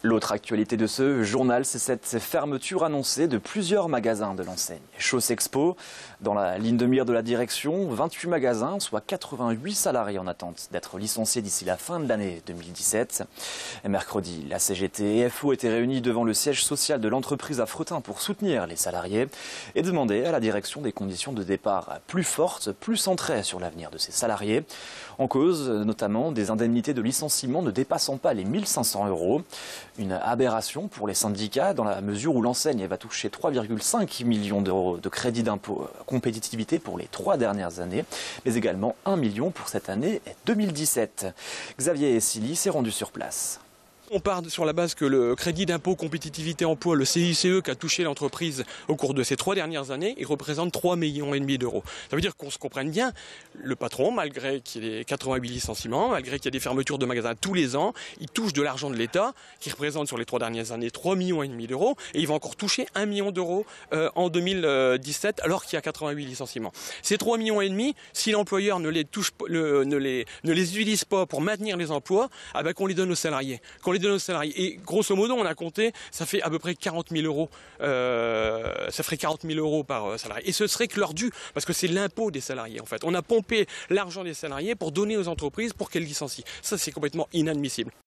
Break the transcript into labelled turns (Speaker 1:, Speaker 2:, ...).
Speaker 1: L'autre actualité de ce journal, c'est cette fermeture annoncée de plusieurs magasins de l'enseigne Chaussexpo. Dans la ligne de mire de la direction, 28 magasins, soit 88 salariés en attente d'être licenciés d'ici la fin de l'année 2017. Et mercredi, la CGT et FO étaient réunis devant le siège social de l'entreprise à Fretin pour soutenir les salariés et demander à la direction des conditions de départ plus fortes, plus centrées sur l'avenir de ces salariés. En cause, notamment, des indemnités de licenciement ne dépassant pas les 1 500 €. Une aberration pour les syndicats dans la mesure où l'enseigne va toucher 3,5 millions d'euros de crédit d'impôt compétitivité pour les 3 dernières années, mais également 1 million pour cette année 2017. Xavier Essili s'est rendu sur place.
Speaker 2: On part sur la base que le crédit d'impôt compétitivité emploi, le CICE, qui a touché l'entreprise au cours de ces 3 dernières années, il représente 3,5 millions d'euros. Ça veut dire qu'on se comprenne bien, le patron, malgré qu'il y ait 88 licenciements, malgré qu'il y ait des fermetures de magasins tous les ans, il touche de l'argent de l'État, qui représente sur les 3 dernières années 3,5 millions d'euros, et il va encore toucher 1 million d'euros en 2017, alors qu'il y a 88 licenciements. Ces 3,5 millions, si l'employeur ne les utilise pas pour maintenir les emplois, qu'on les donne aux salariés. De nos salariés. Et grosso modo, on a compté, ça fait à peu près 40 000 euros. Ça ferait 40 000 euros par salarié. Et ce serait que leur dû, parce que c'est l'impôt des salariés en fait. On a pompé l'argent des salariés pour donner aux entreprises pour qu'elles licencient. Ça, c'est complètement inadmissible.